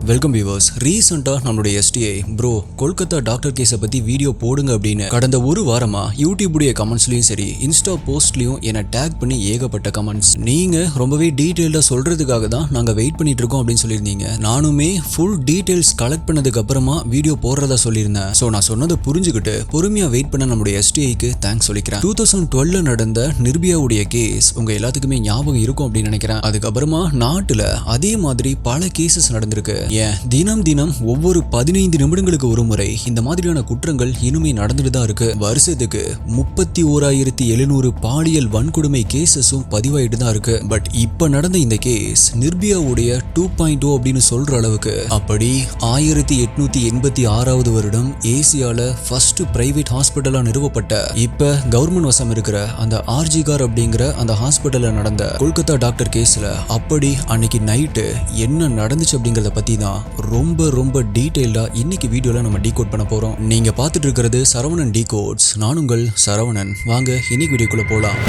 Welcome viewers. ரீசெண்டா நம்மளுடைய STI bro Kolkata doctor கேஸை பத்தி வீடியோ போடுங்க அப்படின்னு கடந்த ஒரு வாரமா யூடியூபுடைய கமெண்ட்ஸ்லயும் சரி இன்ஸ்டா போஸ்ட்லயும் என்னை டேக் பண்ணி ஏகப்பட்ட கமெண்ட்ஸ். நீங்க ரொம்பவே டீடைல்டா சொல்றதுக்காக தான் நாங்க வெயிட் பண்ணிட்டு இருக்கோம் அப்படின்னு சொல்லியிருந்தீங்க. நானுமே ஃபுல் டீடைல்ஸ் கலெக்ட் பண்ணதுக்கு அப்புறமா வீடியோ போடுறதா சொல்லியிருந்தேன். ஸோ நான் சொன்னதை புரிஞ்சுக்கிட்டு பொறுமையா வெயிட் பண்ண நம்மளுடைய எஸ்டிஐக்கு தேங்க்ஸ் சொல்லிக்கிறேன். 2012 நடந்த நிர்பயாவுடைய கேஸ் உங்க எல்லாத்துக்குமே ஞாபகம் இருக்கும் அப்படின்னு நினைக்கிறேன். அதுக்கப்புறமா நாட்டுல அதே மாதிரி பல கேசஸ் நடந்திருக்கு. தினம் ஒவ்வொரு 15 நிமிடங்களுக்கு ஒரு முறை இந்த மாதிரியான குற்றங்கள் இனிமே நடந்துட்டு தான் இருக்கு. வருஷத்துக்கு 31,700 பாலியல் வன்கொடுமை கேசஸும் பதிவாயிட்டு தான் இருக்கு. பட் இப்ப நடந்த இந்த கேஸ் நிர்பயாவுடைய 2.0 அப்படின்னு சொல்ற அளவுக்கு அப்படி 1886வது வருடம் ஏசியால ஃபர்ஸ்ட் பிரைவேட் ஹாஸ்பிட்டலா நிறுவப்பட்ட இப்ப கவர்மெண்ட் வசம் இருக்கிற அந்த ஆர்ஜிகார் அப்படிங்கிற அந்த ஹாஸ்பிட்டல்ல நடந்த கொல்கத்தா டாக்டர் கேஸ்ல அப்படி அன்னைக்கு நைட்டு என்ன நடந்துச்சு அப்படிங்கறத பத்தி தான் ரொம்ப டீடைல்டா இன்னைக்கு வீடியோல நம்ம டீகோட் பண்ண போறோம். நீங்க பார்த்துட்டு இருக்கிறது சரவணன் டீகோட்ஸ். நான் உங்கள் சரவணன். வாங்க இன்னைக்கு வீடியோக்குள்ள போலாம்.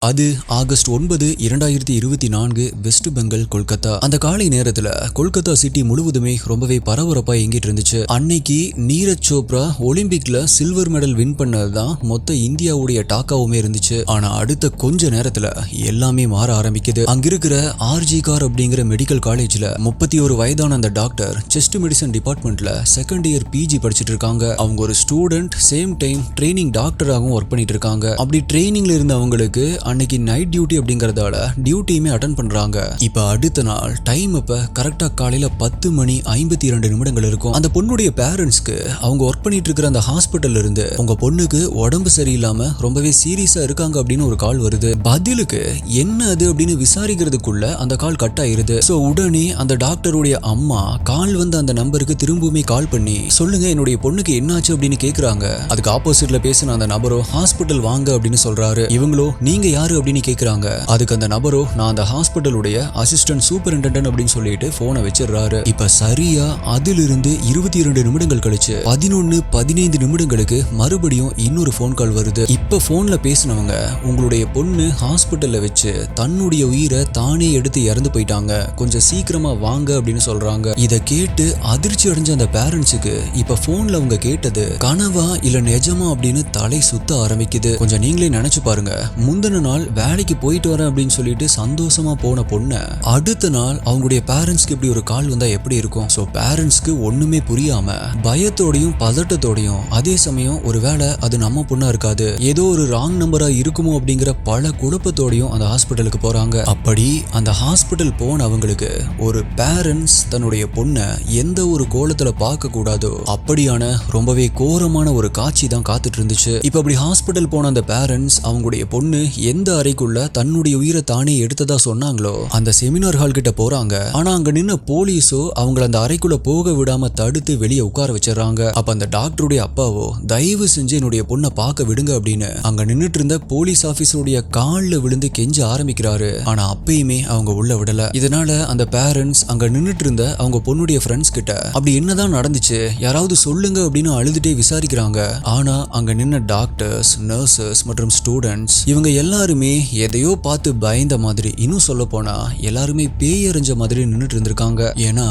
அது ஆகஸ்ட் 9, 2024 வெஸ்ட் பெங்கால் கொல்கத்தா. அந்த காலை நேரத்துல கொல்கத்தா சிட்டி முழுவதுமே ரொம்பவே பரபரப்பா எங்கிட்டு இருந்துச்சு. அன்னைக்கு நீரஜ் சோப்ரா ஒலிம்பிக்ல சில்வர் மெடல் வின் பண்ணதுதான் மொத்த இந்தியாவுடைய டாக்காவுமே இருந்துச்சு. ஆனா அடுத்த கொஞ்ச நேரத்துல எல்லாமே மாற ஆரம்பிக்குது. அங்க இருக்கிற ஆர்ஜிகார் அப்படிங்கிற மெடிக்கல் காலேஜ்ல 31 வயதான அந்த டாக்டர் செஸ்ட் மெடிசன் டிபார்ட்மெண்ட்ல செகண்ட் இயர் பிஜி படிச்சுட்டு இருக்காங்க. அவங்க ஒரு ஸ்டூடெண்ட், சேம் டைம் ட்ரைனிங் டாக்டராகவும் ஒர்க் பண்ணிட்டு இருக்காங்க. அப்படி ட்ரைனிங்ல இருந்த அவங்களுக்கு அன்னைக்கு நைட் டியூட்டி அப்படிங்கறதால டியூட்டியுமே அட்டெண்ட் பண்றாங்க. இப்ப அடுத்த நாள் டைம் அப்ப கரெக்டா காலையில 10:52 இருக்கும். அந்த பொண்ணுடைய பேரண்ட்ஸ்க்கு அவங்க ஒர்க் பண்ணிட்டு இருக்கிற அந்த ஹாஸ்பிட்டல்ல இருந்து உங்க பொண்ணுக்கு உடம்பு சரியில்லாம ரொம்பவே சீரியஸா இருக்காங்க அப்படின்னு ஒரு கால் வருது. பதிலுக்கு என்ன அது அப்படின்னு விசாரிக்கிறதுக்குள்ள அந்த கால் கட் ஆயிருது. சோ உடனே அந்த டாக்டருடைய அம்மா கால் வந்து அந்த நம்பருக்கு திரும்பவுமே கால் பண்ணி சொல்லுங்க என்னுடைய பொண்ணுக்கு என்னாச்சு அப்படின்னு கேக்குறாங்க. அதுக்கு ஆப்போசிட்ல பேசின அந்த நபரோ ஹாஸ்பிட்டல் வாங்க அப்படின்னு சொல்றாரு. இவங்களோ நீங்க யாரு அப்படின்னு கேக்குறாங்க. அதுக்கு அந்த நபரோ நான் அந்த ஹாஸ்பிட்டலுடைய அசிஸ்டன்ட் சூப்பரிண்டெண்டன்ட் அப்படின்னு சொல்லிட்டு போனை வச்சிடறாரு. இப்ப சரியா அதிலிருந்து 22 நிமிடங்கள் கழிச்சு 11:15 மறுபடியும் இன்னொரு போன் கால் வருது. இப்ப போன்ல பேசினவங்க உங்களுடைய பொண்ணு ஹாஸ்பிட்டல்ல வச்சு தன்னுடைய உயிரை தானே எடுத்து இறந்து போயிட்டாங்க, கொஞ்சம் சீக்கிரமா வாங்க அப்படின்னு சொல்றாங்க. இத கேட்டு அதிர்ச்சி அடைஞ்ச அந்த பேரண்ட்ஸுக்கு இப்ப போன்ல அவங்க கேட்டது கனவா இல்ல நிஜமா அப்படின்னு தலை சுத்த ஆரம்பிக்குது. கொஞ்சம் நீங்களே நினைச்சு பாருங்க. முந்தின நாள் வேலைக்கு போயிட்டு வரேன் அப்படின்னு சொல்லிட்டு சந்தோஷமா போன பொண்ணு அடுத்த நாள் அவங்களுடைய பேரண்ட்ஸ்க்கு இப்படி ஒரு கால் வந்தா எப்படி இருக்கும்? சோ பேரண்ட்ஸ்க்கு ஒண்ணுமே புரியாம பயத்தோடையும் பதட்டத்தோடையும் அதே சமயம் ஒருவேளை அது நம்ம பொண்ணா இருக்காது, ஏதோ ஒரு ராங் நம்பரா இருக்குமோ அப்படிங்கிற பல குழப்பத்தோடையும் அந்த ஹாஸ்பிட்டலுக்கு போறாங்க. அப்படி அந்த ஹாஸ்பிட்டல் போன அவங்களுக்கு ஒரு பேரண்ட்ஸ் தன்னுடைய பொண்ணை எந்த ஒரு கோலத்துல பார்க்க கூடாதோ அப்படியான ரொம்பவே கோரமான ஒரு காட்சி தான் காத்துட்டு இருந்துச்சு. இப்ப அப்படி ஹாஸ்பிட்டல் போன அந்த பேரண்ட்ஸ் அவங்களுடைய பொண்ணு எந்த அறைக்குள்ள தன்னுடைய உயிரை தானே எடுத்ததா சொன்னாங்களோ அந்த செமினார் ஹால் கிட்ட போறாங்க. ஆனா அங்க நின்ன போலீஸோ அவங்கள அந்த அறைக்குள்ள போக விடாம தடுத்து வெளியே உட்கார வச்சிடறாங்க. அப்ப அந்த டாக்டருடைய அப்பாவோ தயவு செஞ்சு என்னுடைய பொண்ணை பார்க்க விடுங்க அப்படின்னு அங்க நின்னுட்டு இருந்த போலீஸ் ஆபீசருடைய கால்ல விழுந்து கெஞ்ச ஆரம்பிக்கிறாரு. ஆனா அப்பயுமே அவங்க உள்ள விடல. இதனால அந்த பேரண்ட்ஸ் அங்க நின்னுட்டு இருந்த அவங்க பொண்ணுடைய ஃப்ரெண்ட்ஸ் கிட்ட அப்படி என்னதான் நடந்துச்சு யாராவது சொல்லுங்க அப்படின்னு அழுதுட்டே விசாரிக்கிறாங்க. ஆனா அங்க நின்ன டாக்டர்ஸ், நர்சஸ் மற்றும் ஸ்டூடெண்ட்ஸ் இவங்க எல்லாருமே எதையோ பார்த்து பயந்த மாதிரி, இன்னும் சொல்ல போனா எல்லாருமே பேயறிஞ்ச மாதிரி நின்னுட்டு இருந்திருக்காங்க. ஏன்னா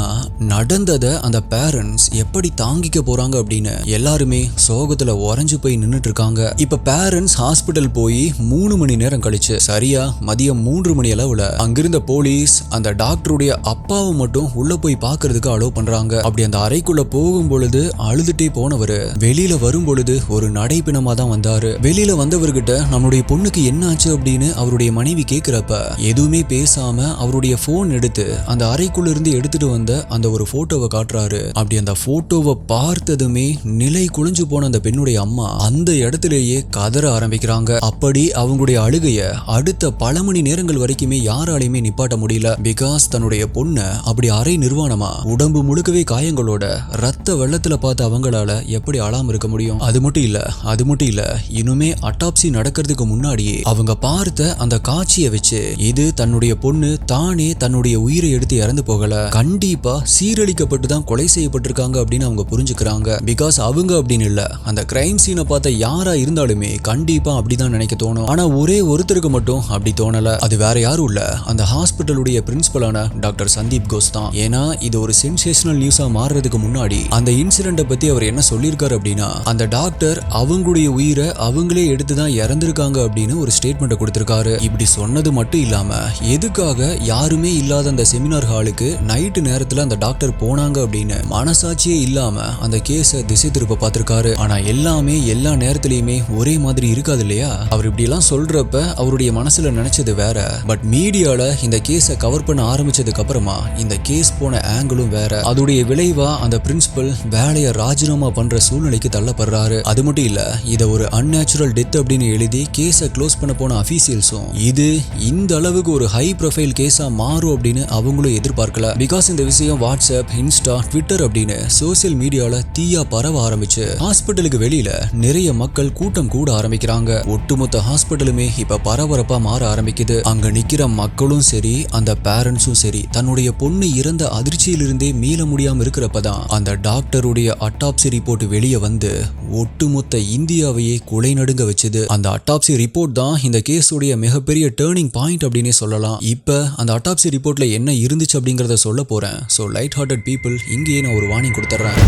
நடந்தத அந்த பேரண்ட்ஸ் எப்படி தாங்கிக்க போறாங்க அப்படின்னு எல்லாருமே சோகத்துல உறைஞ்சு போய் நின்னுட்டு இருக்காங்க. இப்ப பேரண்ட்ஸ் ஹாஸ்பிட்டல் போய் 3 மணி நேரம் கழிச்சு சரியா மதியம் 3 மணி அளவுல அங்கிருந்த போலீஸ் அந்த டாக்டருடைய அப்பாவை மட்டும் உள்ள போய் பாக்குறதுக்கு அலோவ் பண்றாங்க. அப்படி அந்த அறைக்குள்ள போகும் பொழுது அழுதுட்டே போனவரு வெளியில வரும் பொழுது ஒரு நடைப்பிணமா தான் வந்தாரு. வெளியில வந்தவர்கிட்ட நம்மளுடைய பொண்ணுக்கு என்ன ஆச்சு அப்படின்னு அவருடைய மனைவி கேக்குறப்ப எதுவுமே பேசாம அவருடைய போன் எடுத்து அந்த அறைக்குள்ள இருந்து எடுத்துட்டு வந்த அந்த ஒரு போட்டோவை காட்டுறாரு. அப்படி அந்த போட்டோவை பார்த்ததுமே நிலை குலைஞ்சு போன அந்த பெண்ணுடைய அம்மா அந்த இடத்திலேயே கதற ஆரம்பிக்கிறாங்க. அப்படி அவங்களுடைய அழுகைய அடுத்த பல மணி நேரங்கள் வரைக்குமே யாராலையுமே நிப்பாட்ட முடியல. பிகாஸ் தன்னுடைய பொண்ண அப்படி அரை நிர்வாணமா உடம்பு முழுக்கவே காயங்களோட ரத்த வெள்ளத்துல பார்த்து அவங்களால எப்படி அழாம இருக்க முடியும்? அது மட்டும் இல்ல இன்னுமே அட்டாப்சி நடக்கிறதுக்கு முன்னாடியே அவங்க பார்த்த அந்த காட்சியை வச்சு இது தன்னுடைய பொண்ணு தானே தன்னுடைய உயிரை எடுத்து இறந்து போகல, கண்டிப்பா சீரழிக்கப்பட்டு தான் கொலை செய்யப்பட்டிருக்காங்க அப்படின்னு அவங்க புரிஞ்சுக்கிறாங்க. பிகாஸ் அவங்க அப்படின்னு இல்ல, அந்த கிரைம் சீனை பார்த்த யாரா இருந்தாலுமே கண்டிப்பா அப்படிதான் நினைக்க தோணும். ஆனா ஒரே ஒருத்தருக்கு மட்டும் அப்படி தோணல. அது வேற யாரும் இல்ல, அந்த ஹாஸ்பிட்டலுடைய பிரின்சிபலான டாக்டர் சந்தீப் கோஸ் தான். ஏன்னா இது ஒரு சென்சேஷனல் நியூஸா மாறுறதுக்கு முன்னாடி அந்த இன்சிடென்ட்டை பத்தி அவர் என்ன சொல்லியிருக்காரு அப்படின்னா, அந்த டாக்டர் அவங்களுடைய உயிரை அவங்களே எடுத்து தான் இறந்திருக்காங்க அப்படின்னு ஒரு ஸ்டேட்மெண்ட் கொடுத்திருக்காரு. இப்படி சொன்னது மட்டும் இல்லாம எதுக்காக யாருமே இல்லாத அந்த செமினார் ஹாலுக்கு நைட்டு நேரத்துல அந்த டாக்டர் போனாங்க அப்படின்னு மனசாட்சியே இல்லாம அந்த கேஸை திசை திருப்ப பார்த்திருக்காரு. ஆனா எல்லாமே எல்லா நேரத்திலயுமே ஒரே மாதிரி இருக்காது இல்லையா? அவர் இப்படி எல்லாம் சொல்றப்ப அவருடைய மனசுல நினைச்சது வேற, பட் மீடியால இந்த கேஸை கவர் பண்ண ஆரம்பிச்சதுக்கு அப்புறமா இந்த கேஸ் போன ஆங்கிளும் வேற. அதோடைய விளைவா அந்த பிரின்சிபல் வேலையை ராஜினாமா பண்ற சூழ்நிலைக்கு தள்ளப்படுறாரு. அது மட்டும் இல்ல, இதை ஒரு அன்நேச்சுரல் டெத் அப்படின்னு எழுதி கேஸை க்ளோஸ் பண்ண போன அபிஷியல்ஸும் இது இந்த அளவுக்கு ஒரு ஹை ப்ரொஃபைல் கேஸா மாறும் அப்படின்னு அவங்களும் எதிர்பார்க்கல. பிகாஸ் இந்த விஷயம் வாட்ஸ்அப், இன்ஸ்டா, ட்விட்டர் அப்படின்னு சோசியல் மீடியால தீயா பரவ ஆரம்பிச்சு ஹாஸ்பிட்டலுக்கு வெளியில நிறைய மக்கள் கூட்டம் கூட ஆரம்பிக்கிறாங்க. ஒட்டுமொத்த ஹாஸ்பிட்டலுமே இப்ப பரபரப்பா மாற ஆரம்பிக்குது. அங்க நிக்கிற மக்களும் சரி, அந்த பேரண்ட்ஸும் சரி, தன்னுடைய பொண்ணு இறந்த அதிர்ச்சியிலிருந்தே மீள முடியாம இருக்கிறப்பதான் அந்த டாக்டருடைய அட்டாப்சி ரிப்போர்ட் வெளியே வந்து ஒட்டுமொத்த இந்தியாவையே குலை நடுங்க வச்சது. அந்த அட்டாப்சி ரிப்போர்ட் தான் இந்த கேஸுடைய மிகப்பெரிய டேர்னிங் பாயிண்ட் அப்படின்னே சொல்லலாம். இப்ப அந்த அட்டாப்சி ரிப்போர்ட்ல என்ன இருந்துச்சு அப்படிங்கறத சொல்ல போறேன். ஸோ லைட் ஹார்ட்டட் பீப்புள், இங்கேயே நான் ஒரு வார்னிங் கொடுத்துட்றேன்.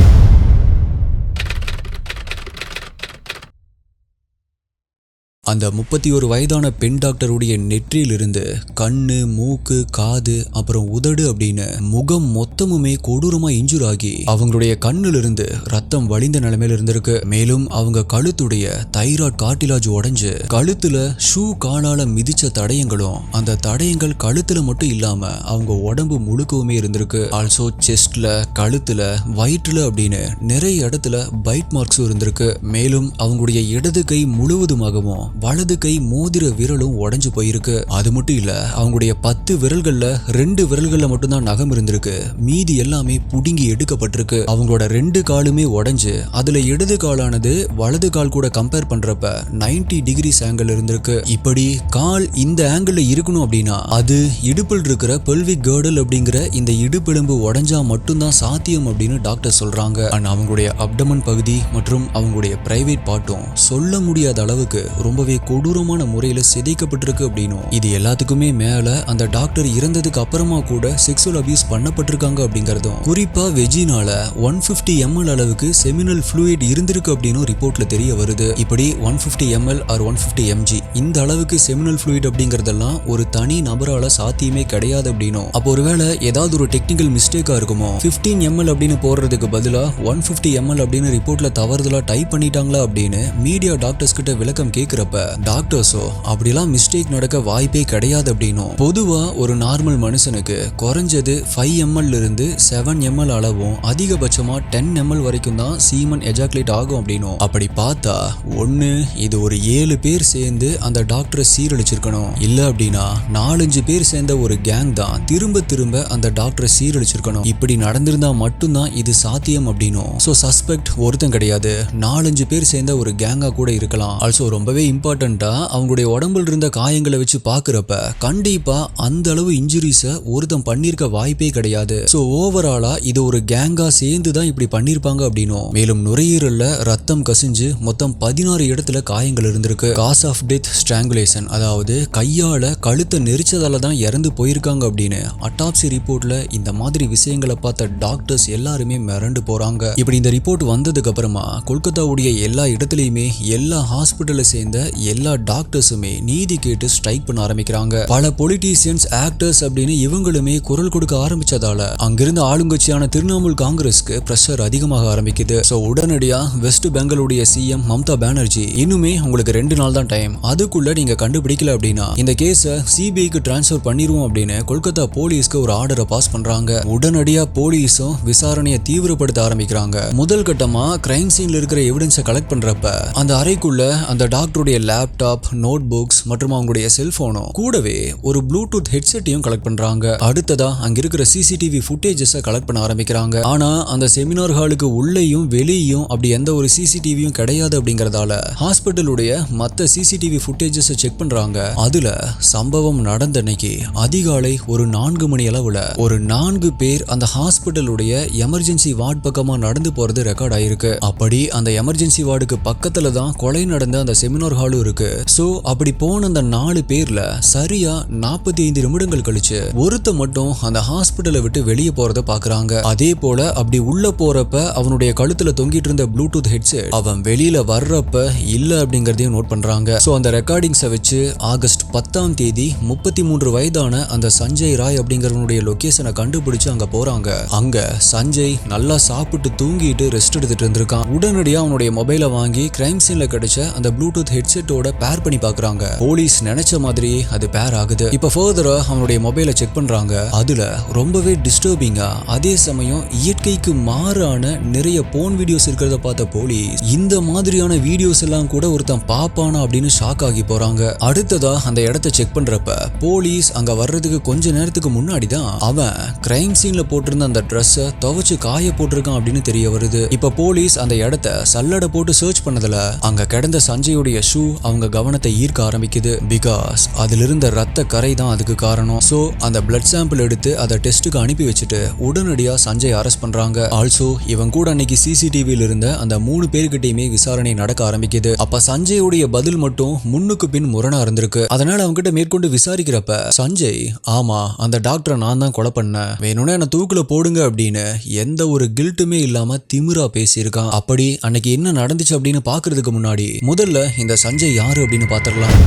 அந்த 31 வயதான பெண் டாக்டருடைய நெற்றியிலிருந்து கண்ணு, மூக்கு, காது, அப்புறம் உதடு அப்படின்னு முகம் மொத்தமுமே கொடூரமா இன்ஜூர் ஆகி அவங்களுடைய கண்ணிலிருந்து ரத்தம் வழிந்த நிலைமையில இருந்திருக்கு. மேலும் அவங்க கழுத்துடைய தைராய்டு கார்டிலாஜ் உடைஞ்சு கழுத்துல ஷூ காலால மிதிச்ச தடயங்களும், அந்த தடயங்கள் கழுத்துல மட்டும் இல்லாம அவங்க உடம்பு முழுக்கவுமே இருந்திருக்கு. ஆல்சோ செஸ்ட்ல, கழுத்துல, வயிற்றுல அப்படின்னு நிறைய இடத்துல பைட் மார்க்ஸும் இருந்திருக்கு. மேலும் அவங்களுடைய இடது கை முழுவதுமாகவும் வலது கை மோதிர விரலும் உடைஞ்சு போயிருக்கு. அது மட்டும் இல்ல, அவங்களுடைய 10 விரல்கள்ல 2 விரல்கள்ல மட்டும்தான் நகம் இருந்திருக்கு. மீதி எல்லாமே புடுங்கி எடுக்கப்பட்டிருக்கு. அவங்களோட 2 காலுமே உடைஞ்சு அதுல இடது காலானது வலது கால் கூட கம்பேர் பண்றப்ப 90 டிகிரிஸ் ஆங்கிள் இருந்திருக்கு. இப்படி கால் இந்த ஆங்கிள் இருக்கணும் அப்படின்னா அது இடுப்பில் இருக்கிற பெல்விக் கர்டல் அப்படிங்கிற இந்த இடுப்பெலும்பு உடைஞ்சா மட்டும்தான் சாத்தியம் அப்படின்னு டாக்டர் சொல்றாங்க. ஆனா அவங்களுடைய அப்டமன் பகுதி மற்றும் அவங்களுடைய பிரைவேட் பார்ட்டும் சொல்ல முடியாத அளவுக்கு ரொம்பவே கொடூரமான முறையில சிதைக்கப்பட்டிருக்கு அப்படின்னும், இது எல்லாத்துக்குமே மேல அந்த டாக்டர் இறந்ததுக்கு அப்புறமா கூட செக்ஸுவல் அபியூஸ் பண்ணப்பட்டிருக்காங்க அப்படிங்கறதும், குறிப்பா வெஜினால 150 ml அளவுக்கு செமினல் ஃப்ளூயிட் இருந்திருக்கு அப்படின்னு ரிப்போர்ட்ல தெரிய வருது. இப்படி 150 ml or 150 mg இந்த அளவுக்கு செமினல் ஃப்ளூயிட் அப்படிங்கறதெல்லாம் ஒரு தனி நபரால சாத்தியமே கிடையாது அப்படின்னும், அப்போ ஒருவேளை ஏதாவது ஒரு டெக்னிக்கல் மிஸ்டேக்கா இருக்குமோ, 15 ml அப்படின்னு போடுறதுக்கு பதிலா 150 ml அப்படின்னு ரிப்போர்ட்ல தவறுதலா டைப் பண்ணிட்டாங்களா அப்படின்னு மீடியா டாக்டர்ஸ் கிட்ட விளக்கம் கேட்கிறப்ப டாக்டர்ஸோ அப்படிலாம் மிஸ்டேக் நடக்க வாய்ப்பே கிடையாது அப்படின்னும், பொதுவா ஒரு நார்மல் மனுஷனுக்கு குறைஞ்சது 5 ml இருந்து 7 ml அளவும் அதிகபட்சமா 10 ml வரைக்கும் தான் சீமன் எஜாக்குலேட் ஆகும் அப்படின்னும், அப்படி பார்த்தா ஒண்ணு இது ஒரு 7 பேர் சேர்ந்து அந்த டாக்டரை சீரழிச்சிருக்கணும், இல்ல அப்படின்னா 4-5 பேர் சேர்ந்த ஒரு கேங் தான் திரும்ப திரும்ப அந்த டாக்டரை சீரழிச்சிருக்கணும். இப்படி நடந்திருந்தா மட்டும்தான் இது சாத்தியம் அப்படின்னும், சோ சஸ்பெக்ட் ஒருத்தன் கிடையாது, 4-5 பேர் சேர்ந்த ஒரு கேங்கா கூட இருக்கலாம். ஆல்சோ ரொம்பவே இம்பார்ட்டண்டா அவங்களுடைய உடம்புல இருந்த காயங்களை வச்சு பாக்குறப்ப கண்டிப்பா அந்த அளவு இன்ஜுரிஸை ஒருத்தன் பண்ணிருக்க வாய்ப்பே கிடையாது. சோ ஓவராலா இது ஒரு கேங்கா சேர்ந்து தான் இப்படி பண்ணிருப்பாங்க அப்படின்னும், மேலும் நுரையீரல்ல ரத்தம் கசிஞ்சு மொத்தம் 16 இடத்துல காயங்கள் இருந்திருக்கு. காஸ் ஆஃப் டெத் ஸ்ட்ராங்குலேஷன், அதாவது கையால கழுத்தை நெரிச்சதால தான் இறந்து போயிருக்காங்க அப்படின்னு அட்டாப்சி ரிப்போர்ட்ல இந்த மாதிரி விஷயங்களை பார்த்த டாக்டர்ஸ் எல்லாருமே மிரண்டு போறாங்க. இப்படி இந்த ரிப்போர்ட் வந்ததுக்கு அப்புறமா கொல்கத்தாவுடைய எல்லா இடத்துலயுமே எல்லா ஹாஸ்பிட்டல்ல சேர்ந்த எல்லா டாக்டர்ஸுமே நீதி கேட்டு ஸ்ட்ரைக் பண்ண ஆரம்பிக்கிறாங்க. பல பொலிட்டீசியன்ஸ், ஆக்டர்ஸ் அப்படின்னு இவங்களுமே குரல் கொடுக்க ஆரம்பிச்சதால அங்கிருந்த ஆளுங்கட்சியான திரிணாமுல் காங்கிரஸ்க்கு பிரஷர் அதிகமாக ஆரம்பிக்குது. சோ உடனடியா வெஸ்ட் பெங்காலுடைய சிஎம் மம்தா பானர்ஜி, இன்னுமே உங்களுக்கு 2 நாள் தான் டைம், அதுக்குள்ள நீங்க கண்டுபிடிக்கல அப்படின்னா இந்த கேஸை சிபிஐக்கு டிரான்ஸ்பர் பண்ணிருவோம் அப்படின்னு கொல்கத்தா போலீஸ்க்கு ஒரு ஆர்டரை பாஸ் பண்றாங்க. உடனடியா போலீஸும் விசாரணையை தீவிரப்படுத்த ஆரம்பிக்கிறாங்க. முதல் கட்டமா கிரைம் சீன்ல இருக்கிற எவிடன்ஸை கலெக்ட் பண்றப்ப அந்த அறைக்குள்ள அந்த டாக்டருடைய அவங்களுடைய லேப்டாப், நோட் புக்ஸ் மற்றும் அவங்களுடைய செல்போனும் கூடவே ஒரு ப்ளூடூத் ஹெட்செட்டையும் கலெக்ட் பண்றாங்க. அடுத்ததா அங்க இருக்கிற சிசிடிவி ஃபுட்டேஜஸை கலெக்ட் பண்ண ஆரம்பிக்கிறாங்க. ஆனா அந்த செமினார் ஹாலுக்கு உள்ளேயும் வெளியும் அப்படி எந்த ஒரு சிசிடிவியும் கிடையாது. அப்படிங்கறதால ஹாஸ்பிட்டலுடைய மத்த சிசிடிவி ஃபுட்டேஜஸை செக் பண்றாங்க. அதுல சம்பவம் நடந்த அன்னைக்கு அதிகாலை ஒரு 4 மணி அளவுல ஒரு 4 பேர் அந்த ஹாஸ்பிட்டலுடைய எமர்ஜென்சி வார்டு பக்கமா நடந்து போறது ரெக்கார்ட் ஆயிருக்கு. அப்படி அந்த எமர்ஜென்சி வார்டுக்கு பக்கத்துல தான் கொலை நடந்த அந்த செமினார் ஹாலும் இருக்கு. சோ அப்படி போன அந்த 4 பேர்ல சரியா 45 நிமிடங்கள் கழிச்சு ஒருத்த மட்டும் அந்த ஹாஸ்பிட்டலை விட்டு வெளியே போறத பாக்குறாங்க. அதே போல அப்படி உள்ள போறப்ப அவனுடைய கழுத்துல தொங்கிட்டு இருந்த ப்ளூடூத் ஹெட்செட் அவன் வெளியில வர்றப்ப இல்ல அப்படிங்கறதையும் நோட் பண்றாங்க. சோ அந்த ரெக்கார்டிங்ஸை வச்சு ஆகஸ்ட் 10ஆம் தேதி 33 வயதான அந்த சஞ்சய் ராய் அப்படிங்கறவனுடைய லொகேஷனை கண்டுபிடிச்சு அங்க போறாங்க. அங்க சஞ்சய் நல்லா சாப்பிட்டு தூங்கிட்டு ரெஸ்ட் எடுத்துட்டு இருந்திருக்கான். உடனடியா அவனுடைய மொபைலை வாங்கி கிரைம் சீன்ல கிடைச்ச அந்த ப்ளூடூத் ஹெட்செட்டோட பேர் பண்ணி பாக்குறாங்க. போலீஸ் நினைச்ச மாதிரியே அது பேர் ஆகுது. இப்ப ஃபர்தரா அவனுடைய மொபைலை செக் பண்றாங்க. அதுல ரொம்பவே டிஸ்டர்பிங்கா அதே சமயம் இயற்கைக்கு மாறான நிறைய போன் வீடியோஸ் இருக்கிறத பார்த்த போலீஸ் இந்த மாதிரியான வீடியோஸ் எல்லாம் கூட ஒருத்தன் பாப்பானா அப்படின்னு ஷாக் ஆகி போறாங்க. அடுத்ததா அந்த இடத்தை செக் பண்றப்ப போலீஸ் அங்க வர்றதுக்கு கொஞ்ச நேரத்துக்கு முன்னாடி தான் அவன் கிரைம் சீன்ல போட்டிருந்த அந்த ட்ரெஸ்ஸை துவைச்சு காய போட்டிருக்கான் அப்படின்னு தெரிய வருது. இப்ப போலீஸ் அந்த இடத்தை சல்லடை போட்டு சர்ச் பண்ணதுல அங்க கிடந்த சஞ்சயோடைய ஷூ அவங்க கவனத்தை ஈர்க்க ஆரம்பிக்குது. பிகாஸ் அதுல இருந்த ரத்த கரை தான் அதுக்கு காரணம். சோ அந்த பிளட் சாம்பிள் எடுத்து அதை டெஸ்ட்டுக்கு அனுப்பி வச்சுட்டு உடனடியா சஞ்சய் அரெஸ்ட் பண்றாங்க. ஆல்சோ இவன் கூட அன்னைக்கு சிசிடிவியில் இருந்த அந்த 3 பேர்கிட்டயுமே விசாரணை நடக்க ஆரம்பிக்குது. அப்ப சஞ்சயோடைய பதில் மட்டும் முன்னுக்கு பின் முரணா இருந்திருக்கு. அதனால அவங்க கிட்ட மேற்கொண்டு விசாரிக்கிறப்ப சஞ்சய் ஆமா அந்த டாக்டரை நான் தான் கொலை பண்ணேன், வேணும்னா என்ன தூக்குல போடுங்க அப்படின்னு எந்த ஒரு கில்ட்டுமே இல்லாம திமிரா பேசியிருக்கான். அப்படி அன்னைக்கு என்ன நடந்துச்சு அப்படின்னு பாக்குறதுக்கு முன்னாடி முதல்ல இந்த சஞ்சய் யாரு அப்படின்னு பாத்திரலாம்.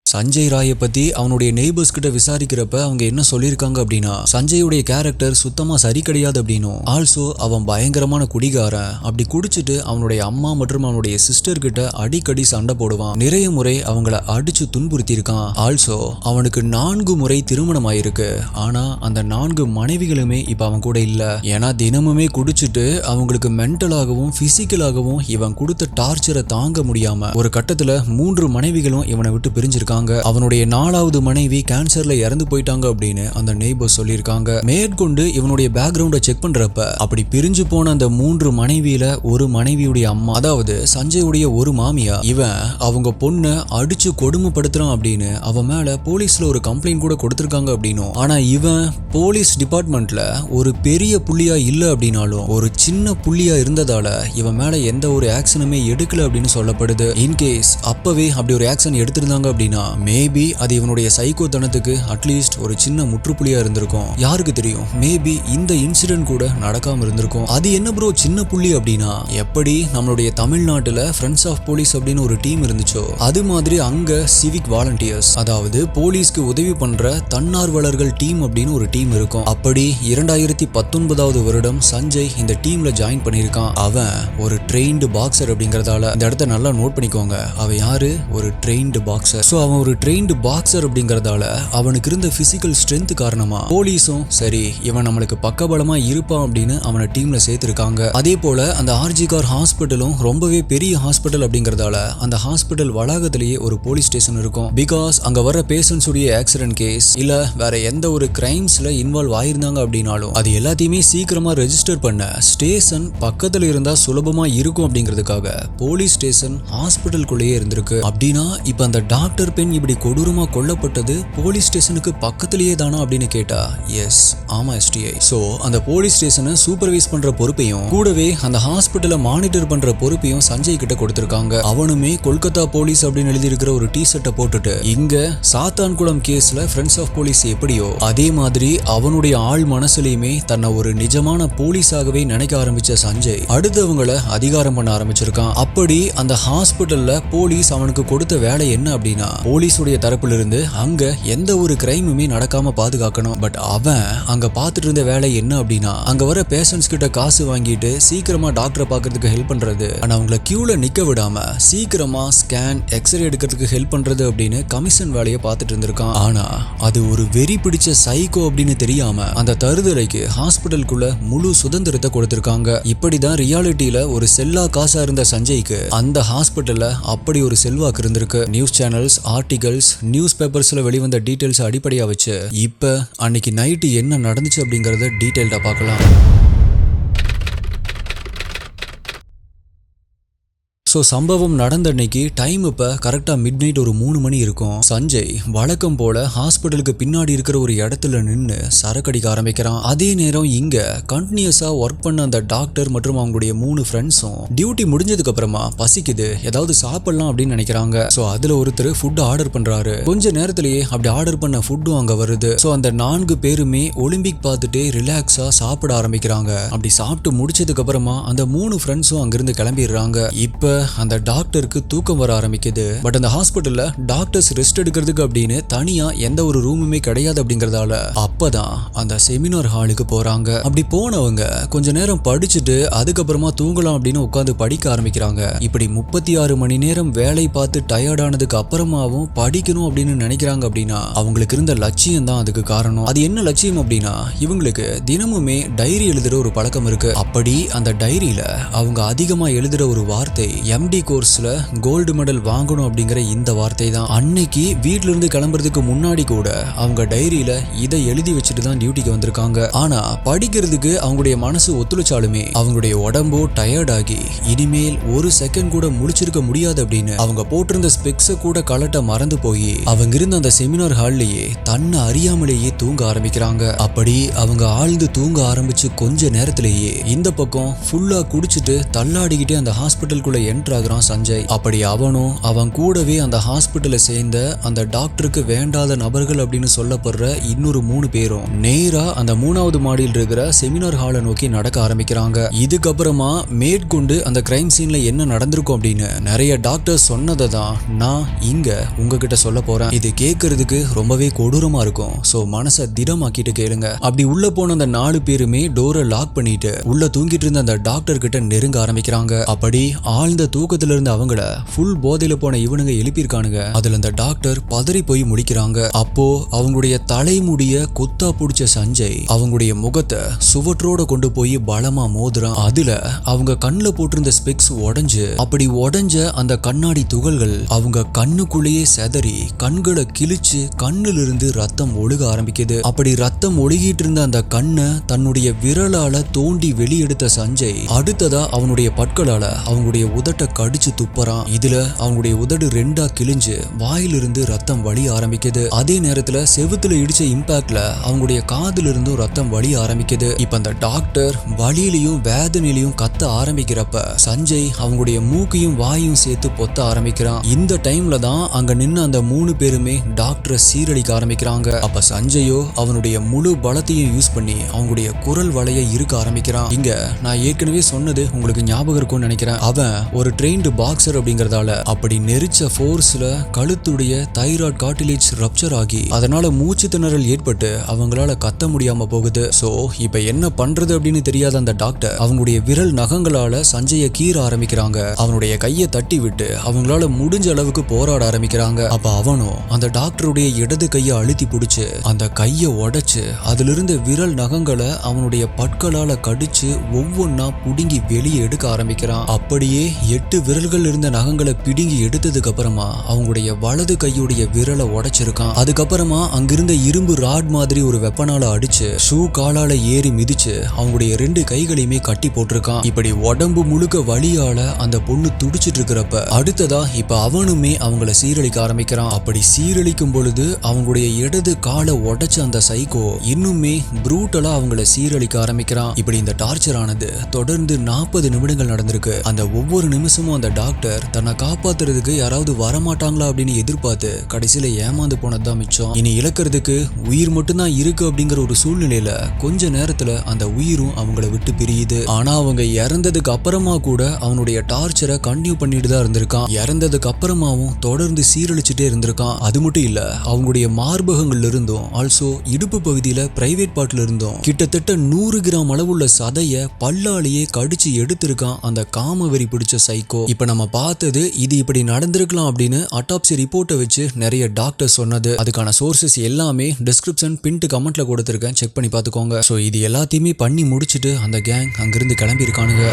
சஞ்சய் ராயை பத்தி அவனுடைய நெய்பர்ஸ் கிட்ட விசாரிக்கிறப்ப அவங்க என்ன சொல்லியிருக்காங்க அப்படின்னா சஞ்சயோடைய கேரக்டர் சுத்தமா சரி கிடையாது அப்படின்னும், ஆல்சோ அவன் பயங்கரமான குடிகாரன், அப்படி குடிச்சிட்டு அவனுடைய அம்மா மற்றும் அவனுடைய சிஸ்டர் கிட்ட அடிக்கடி சண்டை போடுவான், நிறைய முறை அவங்கள அடிச்சு துன்புறுத்தி இருக்கான். ஆல்சோ அவனுக்கு 4 முறை திருமணம் ஆயிருக்கு. ஆனா அந்த 4 மனைவிகளுமே இப்ப அவன் கூட இல்ல. ஏன்னா தினமுமே குடிச்சிட்டு அவங்களுக்கு மென்டலாகவும் பிசிக்கலாகவும் இவன் கொடுத்த டார்ச்சரை தாங்க முடியாம ஒரு கட்டத்துல 3 மனைவிகளும் இவனை விட்டு பிரிஞ்சிருக்காங்க. அவனுடைய 4வது மனைவி கேன்சர்ல இறந்து போயிட்டாங்க அப்படின்னு அந்த நெய்பர் சொல்லியிருக்காங்க. மேற்கொண்டு இவனுடைய பேக்ரவுண்டை செக் பண்றப்ப அப்படி பிரிஞ்சு போன அந்த 3 மனைவியில ஒரு மனைவியுடைய அம்மா, அதாவது சஞ்சயுடைய ஒரு மாமியா, இவன் அவங்க பொண்ணை அடிச்சு கொடுமைப்படுத்துறான் அப்படின்னு அவன் மேல போலீஸ்ல ஒரு கம்ப்ளைண்ட் கூட கொடுத்திருக்காங்க அப்படின்னும், ஆனா இவன் போலீஸ் டிபார்ட்மெண்ட்ல ஒரு பெரிய புள்ளியா இல்ல அப்படின்னாலும் ஒரு சின்ன புள்ளியா இருந்ததால இவன் மேல எந்த ஒரு ஆக்ஷனுமே எடுக்கல அப்படின்னு சொல்லப்படுது. இன்கேஸ் அப்பவே அப்படி ஒரு ஆக்ஷன் எடுத்திருந்தாங்க அப்படின்னா மேபி அது இவனுடைய சைக்கோத்தனத்துக்கு அட்லீஸ்ட் ஒரு சின்ன முற்றுப்புள்ளியா இருந்திருக்கும். யாருக்கு தெரியும், மேபி இந்த இன்சிடென்ட் கூட நடக்காம இருந்திருக்கும். அது என்ன ப்ரோ சின்ன புள்ளி அப்படின்னா, எப்படி நம்மளுடைய தமிழ்நாட்டுல ஃப்ரெண்ட்ஸ் ஆஃப் போலீஸ் அப்படின்னு ஒரு டீம் இருந்துச்சோ அது மாதிரி அங்க சிவிக் வாலண்டியர்ஸ், அதாவது போலீஸ்க்கு உதவி பண்ற தன்னார்வலர்கள் டீம் அப்படின்னு ஒரு டீம் இருக்கும். அப்படி 2019வது வருடம் சஞ்சய் இந்த டீம்ல ஜாயின் பண்ணியிருக்கான். அவன் ஒரு ட்ரெயின்டு பாக்ஸர் அப்படிங்கறதால இந்த இடத்த நல்லா நோட் பண்ணிக்கோங்க. அவன் யாரு, ஒரு ட்ரெயின்டு பாக்ஸர். சோ அவன் ஒரு ட்ரெயின்டு பாக்ஸர் அப்படிங்கறதால அவனுக்கு இருந்த பிசிக்கல் ஸ்ட்ரென்த் காரணமா போலீஸும் சரி இவன் நம்மளுக்கு பக்கபலமா இருப்பான் அப்படின்னு அவனை டீம்ல சேர்த்திருக்காங்க. அதே போல அந்த ஆர்ஜி கார் ஹாஸ்பிட்டலும் ரொம்பவே பெரிய ஹாஸ்பிட்டல் அப்படிங்கறதால அந்த ஹாஸ்பிட்டல் வளாகத்திலேயே ஒரு போலீஸ் ஸ்டேஷன் இருக்கும். பிகாஸ் அங்க வர பேஷண்ட்ஸ் உடைய ஆக்சிடென்ட் கேஸ் இல்ல வேற எந்த ஒரு கிரைம்ஸ்ல இன்வால்வ் ஆயிருந்தாங்க அப்படின்னாலும் அது எல்லாத்தையுமே சீக்கிரமா ரெஜிஸ்டர் பண்ண ஸ்டேஷன் பக்கத்துல இருந்தா சுலபமா இருக்கும் அப்படிங்கிறதுக்காக போலீஸ் ஸ்டேஷன் ஹாஸ்பிட்டலுக்குள்ளேயே இருந்திருக்கு. அப்படின்னா இப்ப அந்த டாக்டர் பெண் இப்படி கொடூரமா கொல்லப்பட்டது போலீஸ் ஸ்டேஷனுக்கு பக்கத்திலேயே தானா அப்படின்னு கேட்டா எஸ், ஆமா எஸ்டிஐ. சோ அந்த போலீஸ் ஸ்டேஷனை சூப்பர்வைஸ் பண்ற பொறுப்பையும் கூடவே அந்த ஹாஸ்பிட்டலை மானிட்டர் பண்ற பொறுப்பையும் சஞ்சய் கிட்ட கொடுத்திருக்காங்க. அவனுமே கொல்கத்தா போலீஸ் அப்படின்னு எழுதி இருக்கிற ஒரு டி ஷர்ட்டை போட்டுட்டு இங்க சாத்தான்குளம் கேஸ்ல ஃப்ரெண்ட்ஸ் ஆஃப் போலீஸ் எப்படியோ அதே மாதிரி அவனுடைய ஆள் மனசுலயுமே தன்னை ஒரு நிஜமான போலீஸாகவே நினைக்க ஆரம்பிச்ச சஞ்சய் அடுத்தவங்களை அதிகாரம் பண்ண ஆரம்பிச்சிருக்கான். அப்படி அந்த ஹாஸ்பிட்டல்ல போலீஸ் அவனுக்கு கொடுத்த வேலை என்ன அப்படின்னா போலீஸுடைய தரப்புல இருந்து அங்க எந்த ஒரு கிரைமுமே நடக்காம பாதுகாக்கணும். பட் அவன் அங்க பாத்துட்டு இருந்த வேலை என்ன அப்படின்னா, அங்க வர பேஷண்ட்ஸ் கிட்ட காசு வாங்கிட்டு சீக்கிரமா டாக்டரை பாக்குறதுக்கு ஹெல்ப் பண்றது, ஆனா அவங்கள கியூல நிக்க விடாம சீக்கிரமா ஸ்கேன் எக்ஸ்ரே எடுக்கிறதுக்கு ஹெல்ப் பண்றது அப்படின்னு கமிஷன் வேலையை பார்த்துட்டு இருந்திருக்கான். ஆனா அது ஒரு வெறி பிடிச்ச சைக்கோ அப்படின்னு தெரியாம அந்த தருதலைக்கு ஹாஸ்பிட்டலுக்குள்ள முழு சுதந்திரத்தை கொடுத்திருக்காங்க. இப்படிதான் ரியாலிட்டியில ஒரு செல்லா காசா இருந்த சஞ்சய்க்கு அந்த ஹாஸ்பிட்டல்ல அப்படி ஒரு செல்வாக்கு இருந்திருக்கு. நியூஸ் சேனல்ஸ், ஆர்டிகல்ஸ், நியூஸ் பேப்பர்ஸ்ல வெளிவந்த டீடைல்ஸ் அடிப்படையா வச்சு இப்ப அன்னைக்கு நைட்டு என்ன நடந்துச்சு அப்படிங்கறத டீடைல்டா பார்க்கலாம். ஸோ சம்பவம் நடந்த அன்னைக்கு டைம் இப்போ கரெக்டாக மிட் நைட் ஒரு 3 மணி இருக்கும். சஞ்சய் வழக்கம் போல ஹாஸ்பிட்டலுக்கு பின்னாடி இருக்கிற ஒரு இடத்துல நின்று சரக்கடிக்க ஆரம்பிக்கிறான். அதே நேரம் இங்க கண்டினியூஸாக ஒர்க் பண்ண அந்த டாக்டர் மற்றும் அவங்களுடைய 3 ஃப்ரெண்ட்ஸும் டியூட்டி முடிஞ்சதுக்கு அப்புறமா பசிக்குது, ஏதாவது சாப்பிடலாம் அப்படின்னு நினைக்கிறாங்க. ஸோ அதுல ஒருத்தர் ஃபுட் ஆர்டர் பண்றாரு. கொஞ்ச நேரத்திலேயே அப்படி ஆர்டர் பண்ண ஃபுட்டும் அங்க வருது. ஸோ அந்த 4 பேருமே ஒலிம்பிக் பார்த்துட்டு ரிலாக்ஸா சாப்பிட ஆரம்பிக்கிறாங்க. அப்படி சாப்பிட்டு முடிச்சதுக்கு அப்புறமா அந்த 3 ஃப்ரெண்ட்ஸும் அங்கிருந்து கிளம்பிடுறாங்க. இப்ப அந்த டாக்டருக்கு தூக்கம் வர ஆரம்பிக்குது. பட் அந்த ஹாஸ்பிட்டல்ல டாக்டர்ஸ் ரெஸ்ட் எடுக்கிறதுக்கு அப்படின்னு தனியா எந்த ஒரு ரூமுமே கிடையாது அப்படிங்கறதால அப்பதான் அந்த செமினார் ஹாலுக்கு போறாங்க. அப்படி போனவங்க கொஞ்ச நேரம் படிச்சுட்டு அதுக்கப்புறமா தூங்கலாம் அப்படின்னு உட்காந்து படிக்க ஆரம்பிக்கிறாங்க. இப்படி 36 மணி நேரம் வேலை பார்த்து டயர்ட் ஆனதுக்கு அப்புறமாவும் படிக்கணும் அப்படின்னு நினைக்கிறாங்க அப்படின்னா அவங்களுக்கு இருந்த லட்சியம் தான் அதுக்கு காரணம். அது என்ன லட்சியம் அப்படின்னா, இவங்களுக்கு தினமுமே டைரி எழுதுற ஒரு பழக்கம் இருக்கு. அப்படி அந்த டைரியில அவங்க அதிகமா எழுதுற ஒரு வார்த்தை MD கோர்ஸ்ல கோல்டு மெடல் வாங்கணும் அப்படிங்கிற இந்த வார்த்தை தான். அன்னைக்கு வீட்ல இருந்து கிளம்புறதுக்கு முன்னாடி கூட அவங்க டைரியில இதை எழுதி வச்சுட்டு தான் டியூட்டிக்கு வந்திருக்காங்க. ஆனா படிக்கிறதுக்கு அவங்களுடைய மனசு ஒத்துழைச்சாலுமே அவங்களுடைய உடம்போ டயர்ட் ஆகி இனிமேல் ஒரு செகண்ட் கூட முழிச்சிருக்க முடியாது அப்படின்னு அவங்க போட்டிருந்த ஸ்பெக்ஸ கூட கலட்ட மறந்து போய் அவங்க இருந்த அந்த செமினார் ஹால்லேயே தன்னை அறியாமலேயே தூங்க ஆரம்பிக்கிறாங்க. அப்படி அவங்க ஆழ்ந்து தூங்க ஆரம்பிச்சு கொஞ்ச நேரத்திலேயே இந்த பக்கம் ஃபுல்லா குடிச்சிட்டு தள்ளாடிக்கிட்டே அந்த ஹாஸ்பிட்டலுக்குள்ள ஆகிறான் சஞ்சய். அப்படி அவனும் அவன் கூடவே அந்த ஹாஸ்பிட்டலை சேர்ந்த அந்த டாக்டருக்கு வேண்டாத நபர்கள் அப்படின்னு சொல்லப்படுற இன்னொரு 3 பேரும் நேரா அந்த 3வது மாடியில் இருக்கிற செமினார் ஹாலை நோக்கி நடக்க ஆரம்பிக்கிறாங்க. இதுக்கப்புறமா மேற்கொண்டு அந்த கிரைம் சீன்ல என்ன நடந்திருக்கும் அப்படின்னு நிறைய டாக்டர் சொன்னதை தான் நான் இங்க உங்ககிட்ட சொல்ல போறேன். இது கேட்கறதுக்கு ரொம்பவே கொடூரமா இருக்கும். சோ மனசை திடமாக்கிட்டு கேளுங்க. அப்படி உள்ள போன அந்த 4 பேருமே டோரை லாக் பண்ணிட்டு உள்ள தூங்கிட்டு இருந்த அந்த டாக்டர் கிட்ட நெருங்க ஆரம்பிக்கிறாங்க. அப்படி ஆழ்ந்த தூக்கத்துல இருந்து அவங்கள ஃபுல் போதையில போன இவனுங்க எழுப்பியிருக்கானுங்க. அதுல அந்த டாக்டர் பதறி போய் முடிக்கிறாங்க. அப்போ அவங்களுடைய தலைமுடிய கொத்தா புடிச்ச சஞ்சய் அவங்களுடைய முகத்தை சுவற்றோட கொண்டு போய் பலமா மோதுறான். அதுல அவங்க கண்ணுல போட்டிருந்த ஸ்பெக்ஸ் உடைஞ்சு அப்படி உடைஞ்ச அந்த கண்ணாடி துகள்கள் அவங்க கண்ணுக்குள்ளேயே செதறி கண்களை கிழிச்சு கண்ணுல இருந்து ரத்தம் ஒழுக ஆரம்பிக்குது. அப்படி ரத்தம் ஒழுகிட்டு இருந்த அந்த கண்ணை தன்னுடைய விரலால தோண்டி வெளியெடுத்த சஞ்சய் அடுத்ததா அவனுடைய பற்களால அவங்களுடைய உதட்ட கடிச்சு துப்பறான். இதுல அவங்களுடைய உதடு 2ஆ கிழிஞ்சு வாயிலிருந்து ரத்தம் வழிய ஆரம்பிக்குது. அதே நேரத்துல செவுத்துல இடிச்ச இம்பாக்ட்ல அவங்களுடைய காதுல இருந்தும் ரத்தம் வழிய ஆரம்பிக்குது. இப்ப அந்த டாக்டர் வலியிலையும் வேதனையிலையும் கத்த ஆரம்பிக்கிறப்ப சஞ்சய் அவங்களுடைய மூக்கையும் வாயும் சேர்த்து பொத்த ஆரம்பிக்கிறான். இந்த டைம்ல தான் அங்க நின்று அந்த 3 பேருமே டாக்டரை சீரழிக்க ஆரம்பிக்கிறாங்க. அப்ப சஞ்சயோ அவனுடைய முழு பலத்தையும் யூஸ் பண்ணி அவங்களுடைய குரல் வளைய இருக்க ஆரம்பிக்கிறான். இங்க நான் ஏற்கனவே சொன்னது உங்களுக்கு ஞாபகம் இருக்கும்னு நினைக்கிறேன். அவன் ஒரு ட்ரெயின்டு பாக்ஸர் அப்படிங்கறதால அப்படி நெரிச்ச ஃபோர்ஸ்ல கழுத்துடைய தைராய்டு கார்டிலேஜ் ரப்சர் ஆகி அதனால மூச்சு திணறல் ஏற்பட்டு அவங்களால கத்த முடியாம போகுது. சோ இப்ப என்ன பண்றது அப்படின்னு தெரியாத அந்த டாக்டர் அவங்களுடைய விரல் நகங்களால சஞ்சய கீற ஆரம்பிக்கிறாங்க. அவனுடைய கையை தட்டி விட்டு அவங்களால முடிஞ்ச அளவுக்கு போராட ஆரம்பிக்கிறாங்க. அப்ப அவனும் அந்த டாக்டருடைய இடது கையை அழுத்தி பிடிச்சு அந்த கையை உடைச்சு அதுல இருந்து விரல் நகங்களை அவனுடைய பற்களால கடிச்சு ஒவ்வொன்னா புடுங்கி வெளியே எடுக்க ஆரம்பிக்கிறான். அப்படியே 8 விரல்கள் இருந்த நகங்களை பிடுங்கி எடுத்ததுக்கு அப்புறமா அவங்களுடைய வலது கையுடைய விரலை உடைச்சிருக்கான். அதுக்கப்புறமா அங்கிருந்த இரும்பு ராட் மாதிரி ஒரு வெப்பனால அடிச்சு ஷூ காலால ஏறி மிதிச்சு அவங்களுடைய 2 கைகளையுமே கட்டி போட்டிருக்கான். இப்படி உடம்பு முழுக்க வலியால அந்த பொண்ணு துடிச்சிட்டு இருக்கிறப்ப அடுத்ததா இப்ப அவனுமே அவங்கள சீரழிக்க ஆரம்பிக்கிறான். அப்படி சீரழிக்கும் பொழுது அவங்களுடைய இடது காலை உடைச்ச அந்த சைக்கோ இன்னுமே ப்ரூட்டலா அவங்கள சீரழிக்க ஆரம்பிக்கிறான். இப்படி இந்த டார்ச்சர் ஆனது தொடர்ந்து 40 நிமிடங்கள் நடந்திருக்கு. அந்த ஒவ்வொரு நிமிஷமும் அந்த டாக்டர் தன்னை காப்பாத்துறதுக்கு யாராவது வரமாட்டாங்களா அப்படின்னு எதிர்பார்த்து கடைசியில ஏமாந்து போனதுதான் மிச்சம். இனி இழக்கிறதுக்கு உயிர் மட்டும்தான் இருக்கு அப்படிங்கிற ஒரு சூழ்நிலையில கொஞ்ச நேரத்துல அந்த உயிரும் அவங்கள விட்டு பிரியுது. ஆனா அவங்க இறந்ததுக்கு அப்புறமா கூட அவனுடைய டார்ச்சரை கண்டினியூ பண்ணிட்டு தான் இருந்திருக்கான். இறந்ததுக்கு அப்புறமாவும் தொடர்ந்து சீரழிச்சுட்டே இருந்திருக்கான். அது மட்டும் இல்ல, அவங்களுடைய மார்பகங்கள்ல இருந்தும் ஆல்சோ இடுப்பு பகுதியில பிரைவேட் பார்ட்ல இருந்தும் கிட்டத்தட்ட 100 கிராம் அளவுள்ள சதைய பல்லாலேயே கடிச்சு எடுத்திருக்கான் அந்த காமவெறி பிடிச்ச சைக்கோ. இப்ப நம்ம பார்த்தது இது இப்படி நடந்திருக்கலாம் அப்படின்னு அட்டாப்சி ரிப்போர்ட்டை வச்சு நிறைய டாக்டர் சொன்னது. அதுக்கான சோர்சஸ் எல்லாமே டிஸ்கிரிப்ஷன் பின்ட் கமெண்ட்ல கொடுத்திருக்கேன், செக் பண்ணி பார்த்துக்கோங்க. ஸோ இது எல்லாத்தையுமே பண்ணி முடிச்சுட்டு அந்த கேங் அங்கிருந்து கிளம்பி இருக்கானுங்க.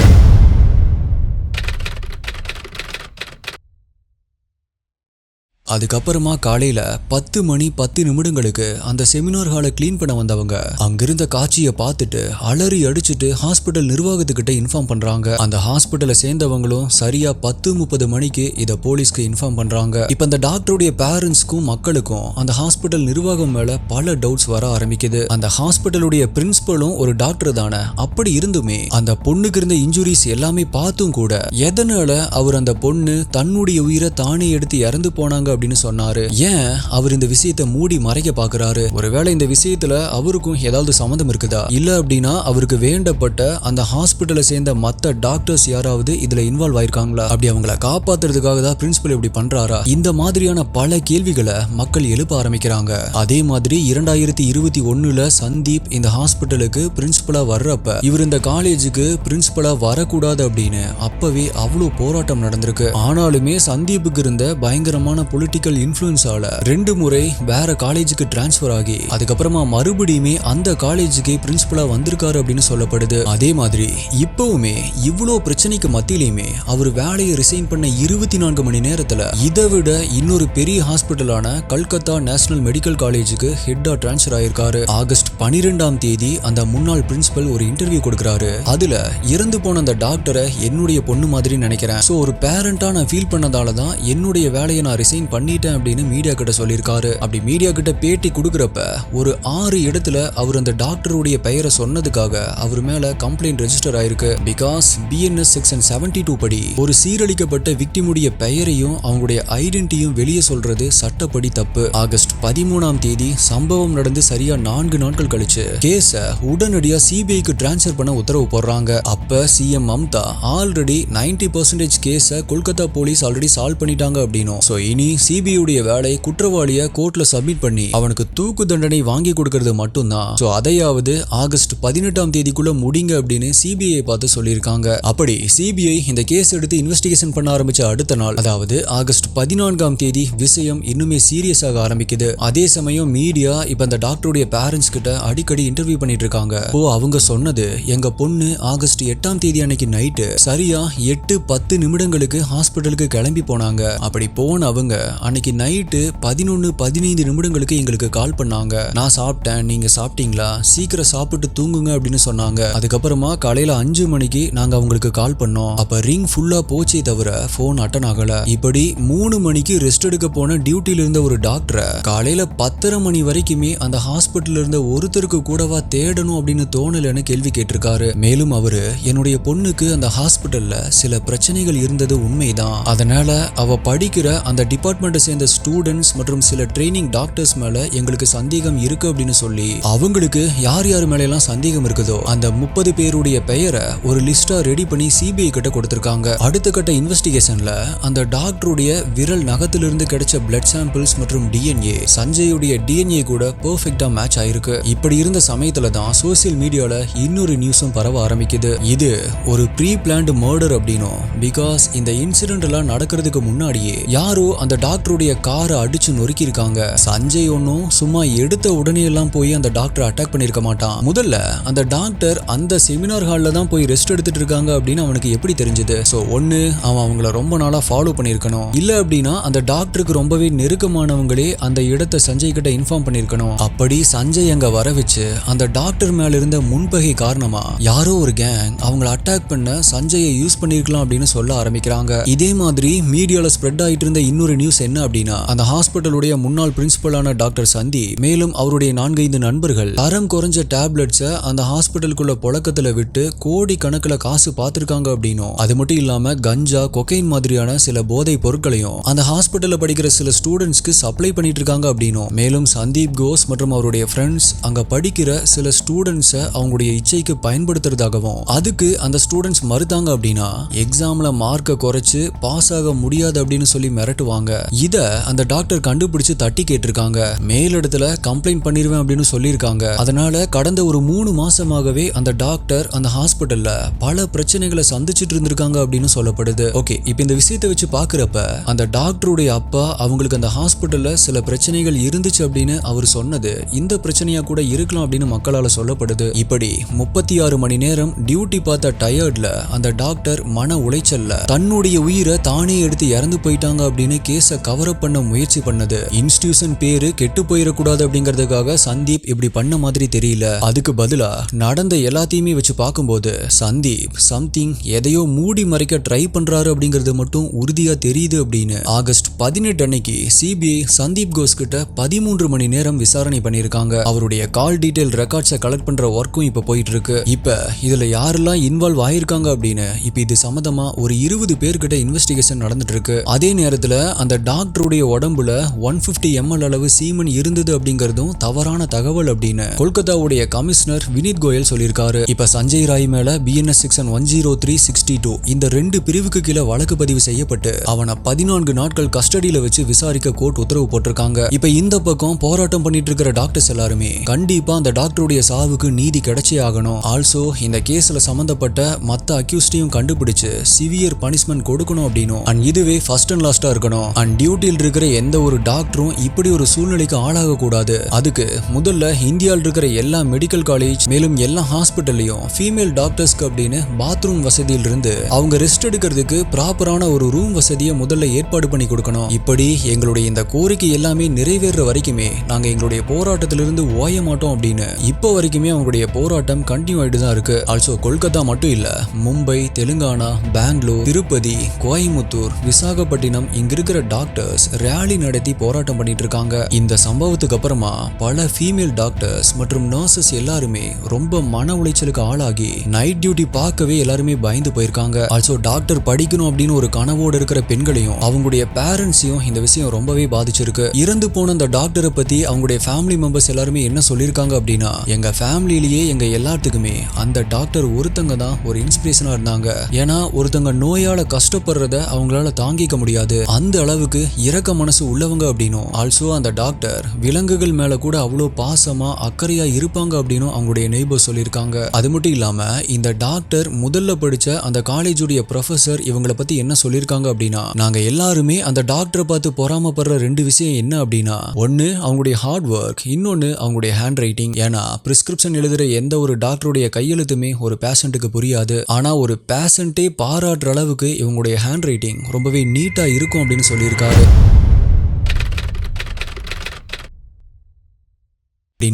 அதுக்கப்புறமா காலையில 10 மணி 10 நிமிடங்களுக்கு அந்த செமினார் ஹாலை கிளீன் பண்ண வந்தவங்க அங்கிருந்த காட்சியை பார்த்துட்டு அலறி அடிச்சுட்டு ஹாஸ்பிட்டல் நிர்வாகத்துக்கிட்ட இன்ஃபார்ம் பண்றாங்க. அந்த ஹாஸ்பிட்டலை சேர்ந்தவங்களும் சரியா 10:30 மணிக்கு இதை போலீஸ்க்கு இன்ஃபார்ம் பண்றாங்க. இப்ப அந்த டாக்டருடைய பேரண்ட்ஸ்க்கும் மக்களுக்கும் அந்த ஹாஸ்பிட்டல் நிர்வாகம் மேல பல டவுட்ஸ் வர ஆரம்பிக்குது. அந்த ஹாஸ்பிட்டலுடைய பிரின்சிபலும் ஒரு டாக்டர் தானே, அப்படி இருந்துமே அந்த பொண்ணுக்கு இருந்த இன்ஜுரிஸ் எல்லாமே பார்த்தும் கூட எதனால அவர் அந்த பொண்ணு தன்னுடைய உயிரை தானே எடுத்து இறந்து போனாங்க அப்படின்னு சொன்னாரு. ஏன் அவர் இந்த விஷயத்தை மூடி மறைக்க பாக்குறாரு? ஒருவேளை இந்த விஷயத்துல அவருக்கும் ஏதாவது சம்மந்தம் இருக்குதா? இல்ல அப்படின்னா அவருக்கு வேண்டப்பட்ட அந்த ஹாஸ்பிட்டலை சேர்ந்த மத்த டாக்டர்ஸ் யாராவது இதுல இன்வால்வ் ஆயிருக்காங்களா? அப்படி அவங்கள காப்பாத்துறதுக்காக தான் பிரின்சிபல் இப்படி பண்றாரா? இந்த மாதிரியான பல கேள்விகளை மக்கள் எழுப்ப ஆரம்பிக்கிறாங்க. அதே மாதிரி 2021 சந்தீப் இந்த ஹாஸ்பிட்டலுக்கு பிரின்சிபலா வர்றப்ப இவர் இந்த காலேஜுக்கு பிரின்சிபலா வரக்கூடாது அப்படின்னு அப்பவே அவ்வளவு போராட்டம் நடந்திருக்கு. ஆனாலுமே சந்தீப்புக்கு இருந்த பயங்கரமான பொலிட்டிக்கல் இன்ஃப்ளூயன்ஸால 2 முறை வேற காலேஜுக்கு டிரான்ஸ்பர் ஆகி அதுக்கப்புறமா மறுபடியுமே அந்த காலேஜுக்கு பிரின்சிபலா வந்திருக்காரு அப்படின்னு சொல்லப்படுது. அதே மாதிரி இப்பவுமே இவ்வளோ பிரச்சனைக்கு மத்தியிலையுமே அவர் வேலையை ரிசைன் பண்ண 24 மணி நேரத்துல இதை விட இன்னொரு பெரிய ஹாஸ்பிட்டலான கல்கத்தா நேஷனல் மெடிக்கல் காலேஜுக்கு ஹெட்டா டிரான்ஸ்பர் ஆயிருக்காரு. ஆகஸ்ட் 12ஆம் தேதி அந்த முன்னாள் பிரின்சிபல் ஒரு இன்டர்வியூ கொடுக்கிறாரு. அதுல இறந்து போன அந்த டாக்டரை என்னுடைய பொண்ணு மாதிரி நினைக்கிறேன். சோ ஒரு பேரண்டா நான் ஃபீல் பண்ணதால தான் என்னுடைய வேலையை நான் ரிசைன் பண்ணிட்டேன் அப்படின்னு மீடியா கிட்ட சொல்லியிருக்காரு. அப்படி மீடியா கிட்ட பேட்டி கொடுக்கறப்ப ஒரு 6 இடத்துல அவர் அந்த டாக்டருடைய பெயரை சொன்னதுக்காக அவர் மேல கம்ப்ளைண்ட் ரெஜிஸ்டர் ஆயிருக்கு. பிகாஸ் BNS செக்ஷன் 72 படி ஒரு சீரழிக்கப்பட்ட விக்டிமுடைய பெயரையும் அவங்களுடைய ஐடென்டிட்டியும் வெளியே சொல்றது சட்டப்படி தப்பு. ஆகஸ்ட் 13ஆம் தேதி சம்பவம் நடந்து சரியா 4 நாட்கள் கழிச்சு கேஸ உடனடியா CBIக்கு டிரான்ஸ்பர் பண்ண உத்தரவு போடுறாங்க. அப்ப CM மம்தா ஆல்ரெடி 90% கேஸ கொல்கத்தா போலீஸ் ஆல்ரெடி சால்வ் பண்ணிட்டாங்க அப்படின்னும், சோ இனி CBIயுடைய வேலை குற்றவாளியை கோர்ட்ல சப்மிட் பண்ணி அவனுக்கு தூக்கு தண்டனை வாங்கி கொடுக்கிறது மட்டும்தான். சோ அதையாவது ஆகஸ்ட் 18ஆம் தேதிக்குள்ள முடிங்க அப்படின்னு CBI பார்த்து சொல்லியிருக்காங்க. அப்படி CBI இந்த கேஸ் எடுத்து இன்வெஸ்டிகேஷன் பண்ண ஆரம்பிச்ச அடுத்த நாள், அதாவது ஆகஸ்ட் 14ஆம் தேதி விஷயம் இன்னுமே சீரியஸாக ஆரம்பிக்குது. அதே சமயம் மீடியா இப்ப அந்த டாக்டருடைய பேரண்ட்ஸ் கிட்ட அடிக்கடி இன்டர்வியூ பண்ணிட்டு இருக்காங்க. அவங்க சொன்னது, எங்க பொண்ணு ஆகஸ்ட் 8ஆம் தேதி அன்னைக்கு நைட்டு சரியா 8:10 நிமிடங்களுக்கு ஹாஸ்பிட்டலுக்கு கிளம்பி போனாங்க. அப்படி போன அவங்க அன்னைக்கு நைட்டு 11:15 நிமிடங்களுக்கு எங்களுக்கு கால் பண்ணாங்க. நான் சாப்பிட்டேன், நீங்க சாப்பிட்டீங்களா, சீக்கிரம் சாப்பிட்டு தூங்குங்க அப்படின்னு சொன்னாங்க. அதுக்கப்புறமா காலையில 5 மணிக்கு நாங்க அவங்களுக்கு கால் பண்ணோம். அப்ப ரிங் ஃபுல்லா போச்சே தவிர போன் அட்டன் ஆகல. இப்படி 3 மணிக்கு ரெஸ்ட் எடுக்க போன டியூட்டில இருந்த ஒரு டாக்டரை காலையில 10:30 மணி வரைக்குமே அந்த ஹாஸ்பிட்டல் இருந்த ஒருத்தருக்கு கூடவா தேடணும் அப்படின்னு தோணலன்னு கேள்வி கேட்டிருக்காரு. மேலும் அவரு, என்னுடைய பொண்ணுக்கு அந்த ஹாஸ்பிட்டல்ல சில பிரச்சனைகள் இருந்தது உண்மைதான், அதனால அவ படிக்கிற அந்த டிபார்ட்மெண்ட்டை சேர்ந்த ஸ்டூடெண்ட்ஸ் மற்றும் சில ட்ரைனிங் டாக்டர்ஸ் மேல எங்களுக்கு சந்தேகம் இருக்கு அப்படின்னு சொல்லி அவங்களுக்கு யார் யார் மேல எல்லாம் சந்தேகம் இருக்குதோ அந்த 30 பேருடைய பெயரை ஒரு லிஸ்டா ரெடி பண்ணி CBI கிட்ட கொடுத்திருக்காங்க. அடுத்த கட்ட இன்வெஸ்டிகேஷன்ல அந்த டாக்டருடைய விரல் நகத்திலிருந்து கிடைச்ச பிளட் சாம்பிள்ஸ் மற்றும் DNA சஞ்சயுடைய DNA கூட பெர்ஃபெக்ட்டா மேட்ச் ஆயிருக்கு. இப்படி இருந்த சமயத்துல தான் சோசியல் மீடியால இன்னொரு நியூஸும் பரவ ஆரம்பிக்குது. இது ஒரு ப்ரீ பிளான்டு மர்டர் அப்படின்னும், பிகாஸ் இந்த இன்சிடென்ட் எல்லாம் நடக்கிறதுக்கு முன்னாடியே யாரோ அந்த டாக்டருடைய காரை அடிச்சு நொறுக்கி இருக்காங்க. சஞ்சய் ஒன்னும் சும்மா எடுத்த உடனே எல்லாம் போய் அந்த டாக்டர் அட்டாக் பண்ணிருக்க மாட்டான். முதல்ல அந்த டாக்டர் அந்த செமினார் ஹால்ல தான் போய் ரெஸ்ட் எடுத்துட்டு இருக்காங்க அப்படின்னு அவனுக்கு எப்படி தெரிஞ்சது? சோ ஒன்னு, அவன் அவங்கள ரொம்ப நாளா ஃபாலோ பண்ணிருக்கணும். இல்ல அப்படின்னா அந்த டாக்டருக்கு ரொம்பவே நெருக்கமானவங்களே அந்த இடத்தை சஞ்சய் கிட்ட இன்ஃபார்ம் பண்ணிருக்கணும். அப்படி சஞ்சய் அங்க வர வச்சு அந்த டாக்டர் மேல இருந்த முன்பகை காரணமா யாரோ ஒரு கேங் அவங்கள அட்டாக் பண்ண சஞ்சயை யூஸ் பண்ணிருக்கலாம் அப்படின்னு சொல்ல ஆரம்பிக்கிறாங்க. இதே மாதிரி மீடியால ஸ்ப்ரெட் ஆயிட்டு இருந்த இன்னொரு நியூஸ் என்ன அப்படின்னா, அந்த ஹாஸ்பிட்டலுடைய முன்னாள் பிரின்சிபலான டாக்டர் சந்தீப் மேலும் அவருடைய 4-5 நண்பர்கள் தரம் குறைஞ்ச டேப்லெட்ஸை அந்த ஹாஸ்பிட்டலுக்குள்ள புழக்கத்துல விட்டு கோடி கணக்குல காசு பார்த்திருக்காங்க அப்படின்னும், அது மட்டும் இல்லாம கஞ்சா, கொக்கைன் மாதிரியான சில போதை பொருட்களையும் அந்த ஹாஸ்பிட்டல்ல படிக்கிற சில ஸ்டூடெண்ட்ஸ்க்கு சப்ளை பண்ணிட்டு இருக்காங்க அப்படின்னும், மேலும் சந்தீப் கோஸ் மற்றும் அவருடைய ஃப்ரெண்ட்ஸ் அங்க படிக்கிற சில ஸ்டூடெண்ட்ஸை அவங்களுடைய இச்சைக்கு பயன்படுத்துறதாகவும், அதுக்கு அந்த ஸ்டூடெண்ட்ஸ் மறுத்தாங்க அப்படின்னா எக்ஸாம்ல மார்க்கை குறைச்சு பாஸ் ஆக முடியாது அப்படின்னு சொல்லி மிரட்டுவாங்க. இத அந்த டாக்டர் கண்டுபிடிச்சு தட்டி கேட்டிருக்காங்க. மேலிடத்துல கம்ப்ளைண்ட் பண்ணிருவேன் அப்படின்னு சொல்லியிருக்காங்க. அதனால கடந்த ஒரு 3 மாசமாகவே அந்த டாக்டர் அந்த ஹாஸ்பிட்டல்ல பல பிரச்சனைகளை சந்திச்சுட்டு இருந்திருக்காங்க அப்படின்னு சொல்லப்படுது. ஓகே, இப்ப இந்த விஷயத்தை வச்சு பாக்குறப்ப அந்த டாக்டருடைய அப்பா அவங்களுக்கு அந்த ஹாஸ்பிட்டல்ல சில பிரச்சனைகள் இருந்துச்சு அப்படின்னு அவர் சொன்னது இந்த பிரச்சனையா கூட இருக்கலாம் அப்படின்னு மக்களால சொல்லப்படுது. இப்படி 36 மணி நேரம் டியூட்டி பார்த்த டயர்ட்ல அந்த டாக்டர் மன உளைச்சல்ல தன்னுடைய உயிரை தானே எடுத்து இறந்து போயிட்டாங்க அப்படின்னு கேஸ கவர் அப் பண்ண முயற்சி பண்ணது. இன்ஸ்டிடியூஷன் பேரு கெட்டு போயிடக்கூடாது அப்படிங்கிறதுக்காக சந்தீப் இப்படி பண்ண மாதிரி தெரியல. அதுக்கு பதிலா நடந்த எல்லாத்தையுமே வச்சு பார்க்கும்போது சந்தீப் சம்திங் எதையோ மூடி மறைக்க ட்ரை பண்றாரு அப்படிங்கிறது மட்டும் உறுதியா தெரியுது அப்படின்னு ஆகஸ்ட் 18 அன்னைக்கு சிபிஐ சந்தீப் கோஸ் கிட்ட 13 மணி நேரம் விசாரணை பண்ணிருக்காங்க. அவருடைய கால் டீடைல் ரெக்கார்ட்ஸை கலெக்ட் பண்ற ஒர்க்கும் இப்ப போயிட்டு இருக்கு. இப்ப இதுல யாரெல்லாம் இன்வால்வ் ஆயிருக்காங்க அப்படின்னு இப்ப இது சம்பந்தமா ஒரு 20 பேர்கிட்ட இன்வெஸ்டிகேஷன் நடந்துட்டு இருக்கு. அதே நேரத்துல அந்த டாக்டருடைய உடம்புல 150 ml அளவு சீமன் இருந்தது அப்படிங்கறதும் தவறான தகவல் அப்படின்னு கொல்கத்தாவுடைய கமிஷனர் வினித் கோயல் சொல்லியிருக்காரு. இப்ப சஞ்சய் ராய் மேல BNS செக்ஷன் 103(62) இந்த 2 பிரிவுக்கு கீழே வழக்கு பதிவு செய்யப்பட்டு அவனை 14 நாட்கள் கஸ்டடியில வச்சு விசாரிக்க கோர்ட் உத்தரவு போட்டிருக்காங்க. இப்ப இந்த பக்கம் போராட்டம் பண்ணிட்டு இருக்கிற டாக்டர்ஸ் எல்லாருமே கண்டிப்பா அந்த டாக்டருடைய சாவுக்கு நீதி கிடைச்சே ஆகணும். ஆல்சோ இந்த கேஸ்ல சம்பந்தப்பட்ட மத்த அக்யூஸ்டையும் கண்டுபிடிச்சு சிவியர் பனிஷ்மெண்ட் கொடுக்கணும் அப்படின்னும், அண்ட் இதுவே ஃபர்ஸ்ட் அண்ட் லாஸ்டா இருக்கணும். அண்ட் டியூட்டியில் இருக்கிற எந்த ஒரு டாக்டரும் இப்படி ஒரு சூழ்நிலைக்கு ஆளாக கூடாது. அதுக்கு முதல்ல இந்தியாவில் இருக்கிற எல்லா மெடிக்கல் காலேஜ் மேலும் எல்லா ஹாஸ்பிட்டல்லையும் ஃபீமேல் டாக்டர்ஸ்க்கு அப்படின்னு பாத்ரூம் வசதியில் இருந்து அவங்க ரெஸ்ட் எடுக்கிறதுக்கு ப்ராப்பரான ஒரு ரூம் வசதியை முதல்ல ஏற்பாடு பண்ணி கொடுக்கணும். இப்படி எங்களுடைய இந்த கோரிக்கை எல்லாமே நிறைவேற வரைக்குமே நாங்க எங்களுடைய போராட்டத்திலிருந்து ஓய மாட்டோம் அப்படின்னு இப்போ வரைக்குமே அவங்களுடைய போராட்டம் கண்டினியூ ஆயிட்டு தான் இருக்கு. ஆல்சோ கொல்கத்தா மட்டும் இல்ல, மும்பை, தெலுங்கானா, பெங்களூர், திருப்பதி, கோயம்புத்தூர், விசாகப்பட்டினம் இங்க இருக்கிற டாக்டர்ஸ் ரேலி நடத்தி போராட்டம் பண்ணிட்டு இருக்காங்க. இந்த சம்பவத்துக்கு அப்புறமா பல ஃபீமேல் டாக்டர்ஸ் மற்றும் நர்சஸ் எல்லாருமே ரொம்ப மன உளைச்சலுக்கு ஆளாகி நைட் டியூட்டி பார்க்கவே எல்லாருமே பயந்து போயிருக்காங்க. ஆல்சோ டாக்டர் படிக்கணும் அப்படின்னு ஒரு கனவோடு இருக்கிற பெண்களையும் அவங்களுடைய பேரண்ட்ஸையும் இந்த விஷயம் ரொம்பவே பாதிச்சிருக்கு. இறந்து போன அந்த டாக்டரை பத்தி அவங்களுடைய ஃபேமிலி மெம்பர்ஸ் எல்லாருமே என்ன சொல்லியிருக்காங்க அப்படின்னா, எங்க ஃபேமிலியிலேயே எங்க எல்லாத்துக்குமே அந்த டாக்டர் ஒருத்தங்க தான் ஒரு இன்ஸ்பிரேஷனா இருந்தாங்க. ஏன்னா ஒருத்தங்க நோயால கஷ்டப்படுறத அவங்களால தாங்கிக்க முடியாது, அந்த அளவுக்கு இரக்க மனசு உள்ளவங்க அப்படின்னும், ஆல்சோ அந்த டாக்டர் விலங்குகள் மேல கூட அவ்வளோ பாசமா அக்கறையா இருப்பாங்க அப்படின்னு அவங்களுடைய நெய்பர் சொல்லியிருக்காங்க. அது மட்டும் இல்லாம இந்த டாக்டர் முதல்ல படிச்ச அந்த காலேஜுடைய ப்ரொஃபசர் இவங்களை பத்தி என்ன சொல்லியிருக்காங்க அப்படின்னா, நாங்க எல்லாருமே அந்த டாக்டரை பார்த்து பொறாமப்படுற 2 விஷயம் என்ன அப்படின்னா, ஒன்னு அவங்களுடைய ஹார்ட் ஒர்க், இன்னொன்னு அவங்களுடைய ஹேண்ட் ரைட்டிங். ஏன்னா பிரிஸ்கிரிப்ஷன் எழுதுற எந்த ஒரு டாக்டருடைய கையெழுத்துமே ஒரு பேஷண்ட்டுக்கு புரியாது, ஆனா ஒரு பேஷண்ட்டே பாராட்டுற அளவுக்கு இவங்களுடைய ஹேண்ட் ரைட்டிங் ரொம்பவே நீட்டா இருக்கும் அப்படின்னு சொல்லியிருக்காரு.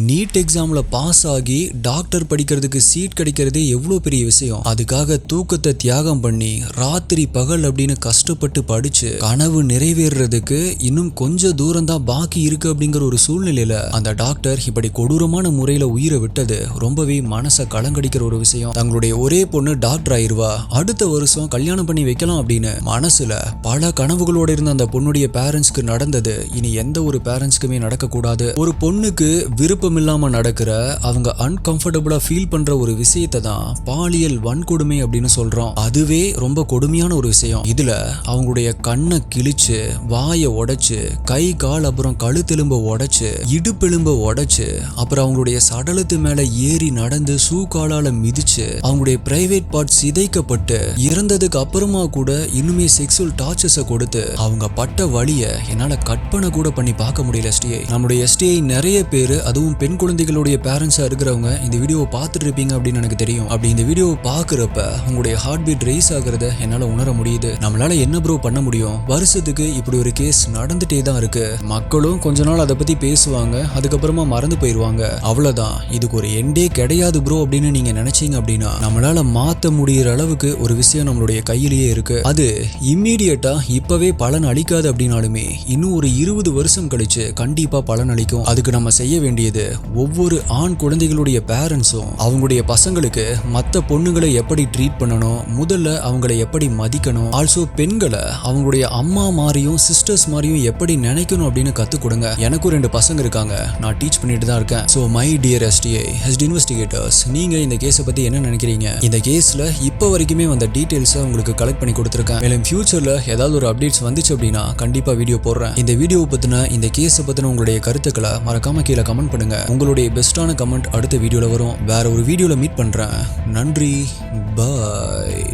நீட் எக்ஸாம்ல பாஸ் ஆகி டாக்டர் படிக்கிறதுக்கு சீட் கிடைக்கிறதே எவ்வளோ பெரிய விஷயம். அதுக்காக தூக்கத்தை தியாகம் பண்ணி ராத்திரி பகல் அப்படின்னு கஷ்டப்பட்டு படிச்சு கனவு நிறைவேறதுக்கு இன்னும் கொஞ்சம் தூரம் தான் பாக்கி இருக்கு அப்படிங்கிற ஒரு சூழ்நிலையில அந்த டாக்டர் இப்படி கொடூரமான முறையில உயிரை விட்டது ரொம்பவே மனசை கலங்கடிக்கிற ஒரு விஷயம். தங்களுடைய ஒரே பொண்ணு டாக்டர் ஆயிருவா, அடுத்த வருஷம் கல்யாணம் பண்ணி வைக்கலாம் அப்படின்னு மனசுல பல கனவுகளோட இருந்த அந்த பொண்ணுடைய பேரண்ட்ஸ்க்கு நடந்தது இனி எந்த ஒரு பேரண்ட்ஸ்க்குமே நடக்கக்கூடாது. ஒரு பொண்ணுக்கு விருப்பமில்லாம நடக்கிற, அவங்க அன்கம்ஃபர்டபுளா ஃபீல் பண்ற ஒரு விஷயத்தை தான் பாலியல் வன்கொடுமை அப்படின்னு சொல்றோம். அதுவே ரொம்ப கொடுமையான ஒரு விஷயம். இதுல அவங்களுடைய கண்ணை கிழிச்சு, வாயை உடைச்சு, கை கால் அப்புறம் கழுத்தெலும்ப உடைச்சு, இடுப்பெலும்ப உடைச்சு, அப்புறம் அவங்களுடைய சடலத்து மேல ஏறி நடந்து ஷூ காலால மிதிச்சு அவங்களுடைய பிரைவேட் பார்ட் சிதைக்கப்பட்டு இறந்ததுக்கு அப்புறமா கூட இன்னுமே செக்ஸுவல் டார்ச்சர்ஸை கொடுத்து அவங்க பட்ட வலியை என்னால கற்பனை கூட பண்ணி பார்க்க முடியல. STI நம்மளுடைய STI நிறைய பேர், அதுவும் பெண் குழந்தைகளுடைய பேரண்ட்ஸா இருக்கிறவங்க இந்த வீடியோவை பார்த்துட்டு இருப்பீங்க அப்படின்னு எனக்கு தெரியும். அப்படி இந்த வீடியோவை பார்க்குறப்ப உங்களுடைய ஹார்ட் பீட் ரைஸ் ஆகுறத என்னால உணர முடியுது. நம்மளால என்ன ப்ரோ பண்ண முடியும்? வருஷத்துக்கு இப்படி ஒரு கேஸ் நடந்துட்டே தான் இருக்கு. மக்களும் கொஞ்ச நாள் அதை பத்தி பேசுவாங்க, அதுக்கப்புறமா மறந்து போயிருவாங்க. அவ்வளவுதான், இதுக்கு ஒரு எண்டே கிடையாது ப்ரோ அப்படின்னு நீங்க நினைச்சீங்க அப்படின்னா நம்மளால மாத்த முடியற அளவுக்கு ஒரு விஷயம் நம்மளுடைய கையிலேயே இருக்கு. அது இம்மீடியட்டா இப்பவே பலன் அளிக்காது அப்படின்னாலுமே இன்னும் ஒரு 20 வருஷம் கழிச்சு கண்டிப்பா பலன் அளிக்கும். அதுக்கு நம்ம செய்ய வேண்டியது, ஒவ்வொரு ஆண் குழந்தைகளுடைய பேரண்ட்ஸும் அவங்களுடைய பசங்களுக்கு மத்த பொண்ணுங்களை எப்படி ட்ரீட் பண்ணணும், முதல்ல அவங்களை எப்படி மதிக்கணும், ஆல்சோ பெண்களை அவங்களுடைய அம்மா மாதிரியும் சிஸ்டர்ஸ் மாதிரியும் எப்படி நினைக்கணும் அப்படின்னு கத்துக் கொடுங்க. எனக்கும் 2 பசங்க இருக்காங்க, நான் டீச் பண்ணிட்டு தான் இருக்கேன். So my dear STA investigators, நீங்க இந்த கேஸை பத்தி என்ன நினைக்கிறீங்க? இந்த கேஸ்ல இப்போ வரைக்குமே வந்த டீடைல்ஸை உங்களுக்கு கலெக்ட் பண்ணி கொடுத்துருக்கேன். மேலும் ஃபியூச்சர்ல ஏதாவது ஒரு அப்டேட்ஸ் வந்துச்சு அப்படின்னா கண்டிப்பா வீடியோ போடுறேன். இந்த வீடியோ பத்தின, இந்த கேஸை பத்தின உங்களுடைய கருத்துக்களை மறக்காம கீழே கமெண்ட் பண்ணுங்க. உங்களுடைய பெஸ்டான கமெண்ட் அடுத்த வீடியோல வரும். வேற ஒரு வீடியோல மீட் பண்றேன். நன்றி, பாய்.